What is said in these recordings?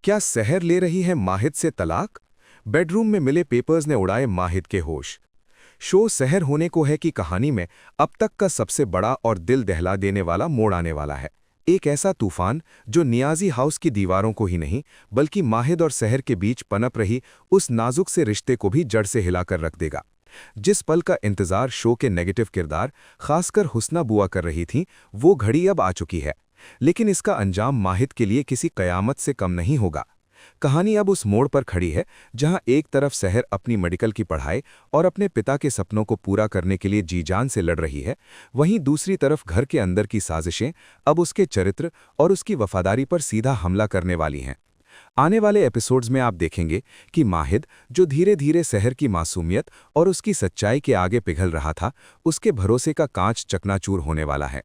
क्या सहर ले रही है माहिद से तलाक? बेडरूम में मिले पेपर्स ने उड़ाए माहिद के होश। शो सहर होने को है कि कहानी में अब तक का सबसे बड़ा और दिल दहला देने वाला मोड़ आने वाला है। एक ऐसा तूफान जो नियाजी हाउस की दीवारों को ही नहीं बल्कि माहिद और सहर के बीच पनप रही उस नाजुक से रिश्ते को भी जड़ से हिलाकर रख देगा। जिस पल का इंतजार शो के नेगेटिव किरदार खासकर हुस्ना बुआ कर रही थीं, वो घड़ी अब आ चुकी है। लेकिन इसका अंजाम माहिद के लिए किसी कयामत से कम नहीं होगा। कहानी अब उस मोड़ पर खड़ी है जहां एक तरफ सहर अपनी मेडिकल की पढ़ाई और अपने पिता के सपनों को पूरा करने के लिए जी जान से लड़ रही है, वहीं दूसरी तरफ घर के अंदर की साजिशें अब उसके चरित्र और उसकी वफादारी पर सीधा हमला करने वाली हैं। आने वाले एपिसोड्स में आप देखेंगे कि माहिद, जो धीरे धीरे सहर की मासूमियत और उसकी सच्चाई के आगे पिघल रहा था, उसके भरोसे का कांच चकनाचूर होने वाला है।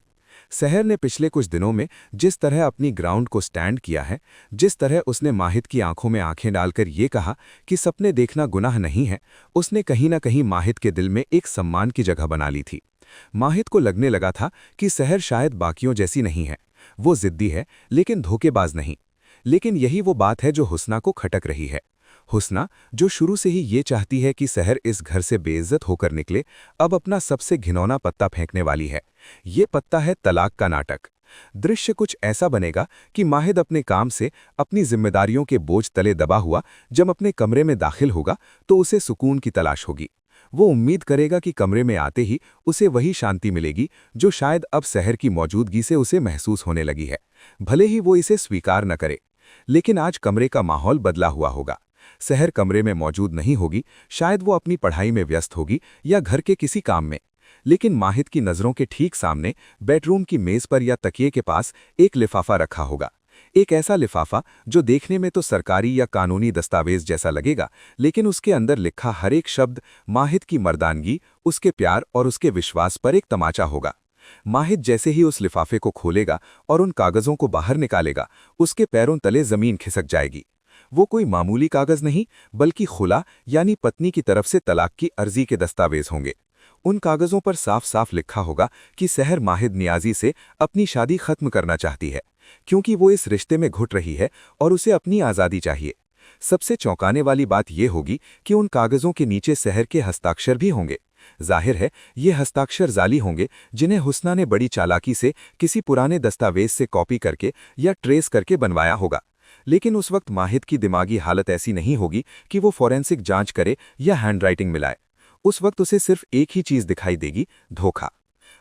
सहर ने पिछले कुछ दिनों में जिस तरह अपनी ग्राउंड को स्टैंड किया है, जिस तरह उसने माहिद की आंखों में आंखें डालकर ये कहा कि सपने देखना गुनाह नहीं है, उसने कहीं ना कहीं माहिद के दिल में एक सम्मान की जगह बना ली थी। माहिद को लगने लगा था कि सहर शायद बाकियों जैसी नहीं है, वो जिद्दी है लेकिन धोखेबाज नहीं। लेकिन यही वो बात है जो हुस्ना को खटक रही है। हुस्ना, जो शुरू से ही ये चाहती है कि सहर इस घर से बेइज्जत होकर निकले, अब अपना सबसे घिनौना पत्ता फेंकने वाली है। ये पत्ता है तलाक का नाटक। दृश्य कुछ ऐसा बनेगा कि माहिद अपने काम से, अपनी जिम्मेदारियों के बोझ तले दबा हुआ जब अपने कमरे में दाखिल होगा तो उसे सुकून की तलाश होगी। वो उम्मीद करेगा कि कमरे में आते ही उसे वही शांति मिलेगी जो शायद अब सहर की मौजूदगी से उसे महसूस होने लगी है, भले ही वो इसे स्वीकार न करे। लेकिन आज कमरे का माहौल बदला हुआ होगा। सहर कमरे में मौजूद नहीं होगी, शायद वो अपनी पढ़ाई में व्यस्त होगी या घर के किसी काम में। लेकिन माहिद की नज़रों के ठीक सामने बेडरूम की मेज़ पर या तकिए के पास एक लिफाफा रखा होगा। एक ऐसा लिफाफा जो देखने में तो सरकारी या कानूनी दस्तावेज जैसा लगेगा, लेकिन उसके अंदर लिखा हर एक शब्द माहिद की मर्दानगी, उसके प्यार और उसके विश्वास पर एक तमाचा होगा। माहिद जैसे ही उस लिफाफे को खोलेगा और उन कागजों को बाहर निकालेगा, उसके पैरों तले जमीन खिसक जाएगी। वो कोई मामूली कागज नहीं बल्कि खुला यानी पत्नी की तरफ से तलाक की अर्जी के दस्तावेज होंगे। उन कागजों पर साफ साफ लिखा होगा कि सहर माहिद नियाजी से अपनी शादी खत्म करना चाहती है, क्योंकि वो इस रिश्ते में घुट रही है और उसे अपनी आज़ादी चाहिए। सबसे चौंकाने वाली बात यह होगी कि उन कागजों के नीचे सहर के हस्ताक्षर भी होंगे। जाहिर है ये हस्ताक्षर जाली होंगे जिन्हें हुस्ना ने बड़ी चालाकी से किसी पुराने दस्तावेज से कॉपी करके या ट्रेस करके बनवाया होगा। लेकिन उस वक्त माहिद की दिमागी हालत ऐसी नहीं होगी कि वो फॉरेंसिक जांच करे या हैंडराइटिंग मिलाए। उस वक्त उसे सिर्फ एक ही चीज दिखाई देगी, धोखा।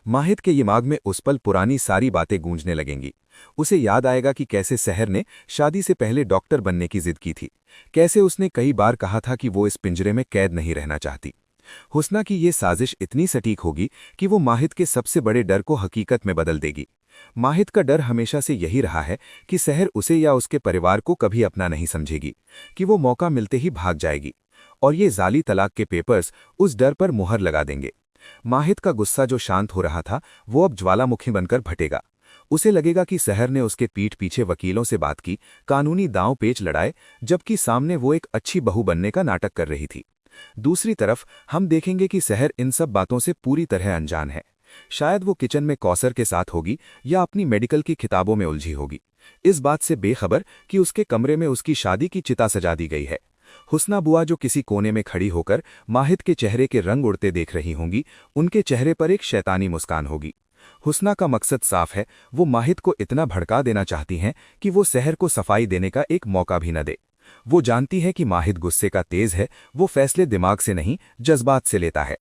माहिद के दिमाग में उस पल पुरानी सारी बातें गूंजने लगेंगी। उसे याद आएगा कि कैसे सहर ने शादी से पहले डॉक्टर बनने की जिद की थी, कैसे उसने कई बार कहा था कि वो इस पिंजरे में कैद नहीं रहना चाहती। हुस्ना की ये साजिश इतनी सटीक होगी कि वो माहिद के सबसे बड़े डर को हकीकत में बदल देगी। माहिद का डर हमेशा से यही रहा है कि सहर उसे या उसके परिवार को कभी अपना नहीं समझेगी, कि वो मौका मिलते ही भाग जाएगी। और ये जाली तलाक के पेपर्स उस डर पर मुहर लगा देंगे। माहिद का गुस्सा जो शांत हो रहा था, वो अब ज्वालामुखी बनकर फटेगा। उसे लगेगा कि सहर ने उसके पीठ पीछे वकीलों से बात की, कानूनी दांव पेच लड़ाए, जबकि सामने वो एक अच्छी बहू बनने का नाटक कर रही थी। दूसरी तरफ हम देखेंगे कि सहर इन सब बातों से पूरी तरह अनजान है। शायद वो किचन में कौसर के साथ होगी या अपनी मेडिकल की किताबों में उलझी होगी, इस बात से बेखबर कि उसके कमरे में उसकी शादी की चिता सजा दी गई है। हुस्ना बुआ जो किसी कोने में खड़ी होकर माहिद के चेहरे के रंग उड़ते देख रही होंगी, उनके चेहरे पर एक शैतानी मुस्कान होगी। हुस्ना का मकसद साफ है, वो माहिद को इतना भड़का देना चाहती हैं कि वो सहर को सफाई देने का एक मौका भी न दे। वो जानती है कि माहिद गुस्से का तेज है, वो फैसले दिमाग से नहीं जज्बात से लेता है।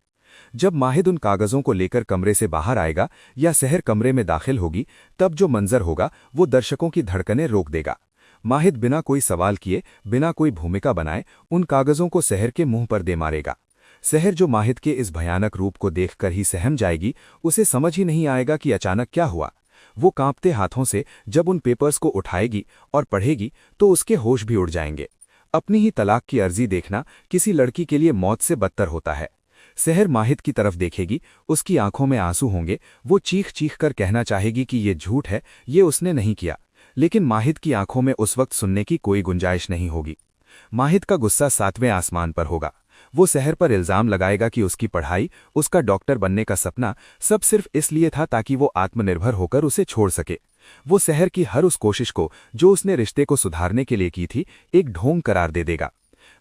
जब माहिद उन कागजों को लेकर कमरे से बाहर आएगा या सहर कमरे में दाखिल होगी, तब जो मंजर होगा वो दर्शकों की धड़कनें रोक देगा। माहिद बिना कोई सवाल किए, बिना कोई भूमिका बनाए उन कागजों को सहर के मुंह पर दे मारेगा। सहर, जो माहिद के इस भयानक रूप को देखकर ही सहम जाएगी, उसे समझ ही नहीं आएगा कि अचानक क्या हुआ। वो कांपते हाथों से जब उन पेपर्स को उठाएगी और पढ़ेगी तो उसके होश भी उड़ जाएंगे। अपनी ही तलाक की अर्जी देखना किसी लड़की के लिए मौत से बदतर होता है। सहर माहिद की तरफ देखेगी, उसकी आंखों में आंसू होंगे, वो चीख चीख कर कहना चाहेगी कि ये झूठ है, ये उसने नहीं किया। लेकिन माहिद की आंखों में उस वक्त सुनने की कोई गुंजाइश नहीं होगी। माहिद का गुस्सा 7वें आसमान पर होगा। वो सहर पर इल्जाम लगाएगा कि उसकी पढ़ाई, उसका डॉक्टर बनने का सपना सब सिर्फ इसलिए था ताकि वो आत्मनिर्भर होकर उसे छोड़ सके। वो शहर की हर उस कोशिश को जो उसने रिश्ते को सुधारने के लिए की थी एक ढोंग करार दे देगा।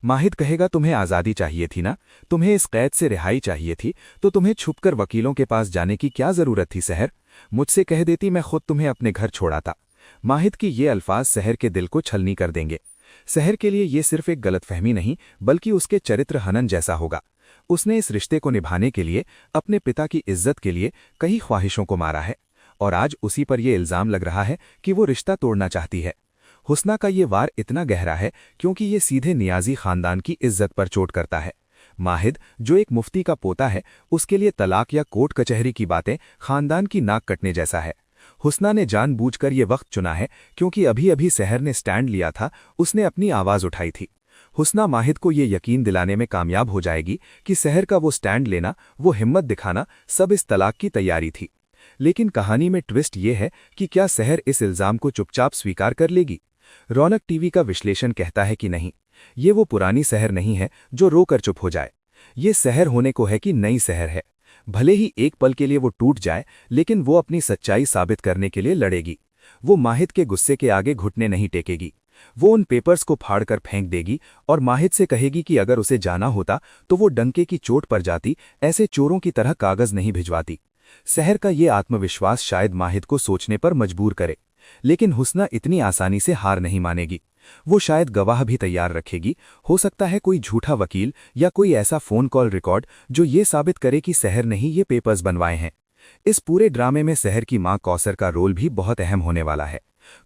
माहिद कहेगा, तुम्हें आज़ादी चाहिए थी ना, तुम्हें इस कैद से रिहाई चाहिए थी, तो तुम्हें छुपकर वकीलों के पास जाने की क्या ज़रूरत थी शहर? मुझसे कह देती, मैं खुद तुम्हें अपने घर छोड़ाता। माहिद की ये अल्फाज शहर के दिल को छलनी कर देंगे। शहर के लिए ये सिर्फ एक गलतफहमी नहीं बल्कि उसके चरित्र हनन जैसा होगा। उसने इस रिश्ते को निभाने के लिए, अपने पिता की इज्जत के लिए कई ख्वाहिशों को मारा है, और आज उसी पर यह इल्ज़ाम लग रहा है कि वो रिश्ता तोड़ना चाहती है। हुस्ना का ये वार इतना गहरा है क्योंकि ये सीधे नियाजी खानदान की इज्जत पर चोट करता है। माहिद, जो एक मुफ्ती का पोता है, उसके लिए तलाक या कोर्ट कचहरी की बातें खानदान की नाक कटने जैसा है। हुस्ना ने जानबूझकर ये वक्त चुना है क्योंकि अभी अभी शहर ने स्टैंड लिया था, उसने अपनी आवाज़ उठाई थी। हुस्ना माहिद को ये यकीन दिलाने में कामयाब हो जाएगी कि शहर का वो स्टैंड लेना, वो हिम्मत दिखाना, सब इस तलाक की तैयारी थी। लेकिन कहानी में ट्विस्ट ये है कि क्या शहर इस इल्ज़ाम को चुपचाप स्वीकार कर लेगी? रौनक टीवी का विश्लेषण कहता है कि नहीं, ये वो पुरानी शहर नहीं है जो रोकर चुप हो जाए। ये शहर होने को है कि नई शहर है। भले ही एक पल के लिए वो टूट जाए, लेकिन वो अपनी सच्चाई साबित करने के लिए लड़ेगी। वो माहिद के गुस्से के आगे घुटने नहीं टेकेगी। वो उन पेपर्स को फाड़कर फेंक देगी और माहिद से कहेगी कि अगर उसे जाना होता तो वो डंके की चोट पर जाती, ऐसे चोरों की तरह कागज नहीं भिजवाती। शहर का ये आत्मविश्वास शायद माहिद को सोचने पर मजबूर करे, लेकिन हुस्ना इतनी आसानी से हार नहीं मानेगी। वो शायद गवाह भी तैयार रखेगी, हो सकता है कोई झूठा वकील या कोई ऐसा फोन कॉल रिकॉर्ड जो ये साबित करे कि शहर ने ही ये पेपर्स बनवाए हैं। इस पूरे ड्रामे में शहर की मां कौसर का रोल भी बहुत अहम होने वाला है।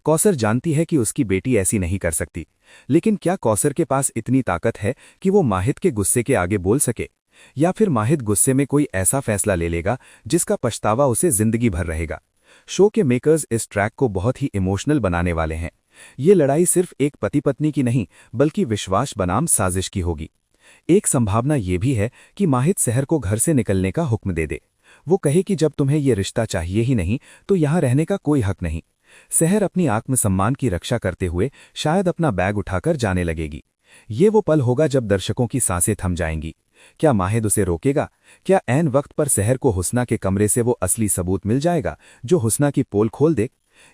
कौसर जानती है कि उसकी बेटी ऐसी नहीं कर सकती, लेकिन क्या कौसर के पास इतनी ताकत है कि वो माहिद के गुस्से के आगे बोल सके? या फिर माहिद गुस्से में कोई ऐसा फैसला ले लेगा जिसका पछतावा उसे जिंदगी भर रहेगा? शो के मेकर्स इस ट्रैक को बहुत ही इमोशनल बनाने वाले हैं। ये लड़ाई सिर्फ एक पति पत्नी की नहीं बल्कि विश्वास बनाम साजिश की होगी। एक संभावना ये भी है कि माहिद शहर को घर से निकलने का हुक्म दे दे। वो कहे कि जब तुम्हें ये रिश्ता चाहिए ही नहीं तो यहाँ रहने का कोई हक नहीं। शहर अपनी आत्मसम्मान की रक्षा करते हुए शायद अपना बैग उठाकर जाने लगेगी। ये वो पल होगा जब दर्शकों की सांसें थम जाएंगी। क्या माहिद उसे रोकेगा? क्या ऐन वक्त पर शहर को हुस्ना के कमरे से वो असली सबूत मिल जाएगा जो हुस्ना की पोल खोल दे?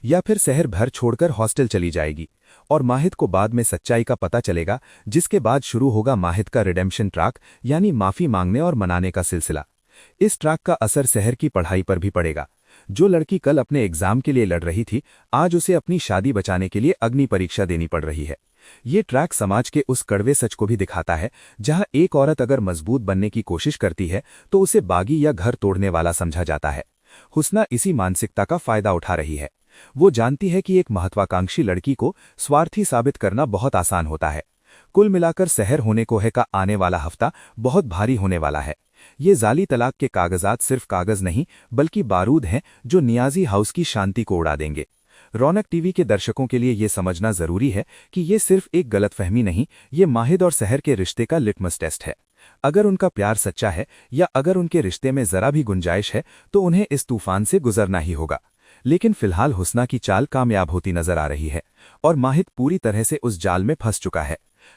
या फिर शहर भर छोड़कर हॉस्टल चली जाएगी और माहिद को बाद में सच्चाई का पता चलेगा, जिसके बाद शुरू होगा माहिद का रिडेम्पशन ट्रैक, यानी माफी मांगने और मनाने का सिलसिला। इस ट्रैक का असर शहर की पढ़ाई पर भी पड़ेगा। जो लड़की कल अपने एग्जाम के लिए लड़ रही थी, आज उसे अपनी शादी बचाने के लिए अग्नि परीक्षा देनी पड़ रही है। ये ट्रैक समाज के उस कड़वे सच को भी दिखाता है जहां एक औरत अगर मजबूत बनने की कोशिश करती है तो उसे बागी या घर तोड़ने वाला समझा जाता है। हुस्ना इसी मानसिकता का फायदा उठा रही है। वो जानती है कि एक महत्वाकांक्षी लड़की को स्वार्थी साबित करना बहुत आसान होता है। कुल मिलाकर शहर होने को है का आने वाला हफ्ता बहुत भारी होने वाला है। ये जाली तलाक के कागजात सिर्फ कागज नहीं बल्कि बारूद हैं जो नियाजी हाउस की शांति को उड़ा देंगे। रौनक टीवी के दर्शकों के लिए ये समझना जरूरी है कि ये सिर्फ एक गलतफहमी नहीं, ये माहिद और शहर के रिश्ते का लिटमस टेस्ट है। अगर उनका प्यार सच्चा है या अगर उनके रिश्ते में जरा भी गुंजाइश है तो उन्हें इस तूफान से गुजरना ही होगा। लेकिन फिलहाल हुस्ना की चाल कामयाब होती नजर आ रही है और माहिद पूरी तरह से उस जाल में फंस चुका है।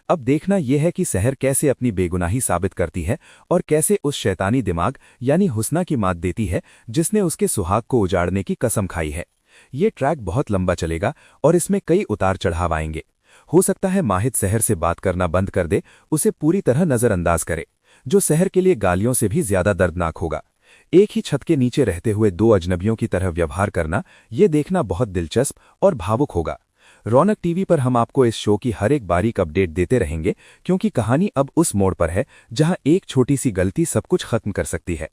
अब देखना यह है कि शहर कैसे अपनी बेगुनाही साबित करती है और कैसे उस शैतानी दिमाग यानी हुस्ना की मात देती है जिसने उसके सुहाग को उजाड़ने की कसम खाई है। ये ट्रैक बहुत लंबा चलेगा और इसमें कई उतार चढ़ाव आएंगे। हो सकता है माहिद शहर से बात करना बंद कर दे, उसे पूरी तरह नजरअंदाज करे, जो शहर के लिए गालियों से भी ज्यादा दर्दनाक होगा। एक ही छत के नीचे रहते हुए दो अजनबियों की तरह व्यवहार करना, ये देखना बहुत दिलचस्प और भावुक होगा। रौनक टीवी पर हम आपको इस शो की हर एक बारीक अपडेट देते रहेंगे क्योंकि कहानी अब उस मोड़ पर है जहां एक छोटी सी गलती सब कुछ खत्म कर सकती है।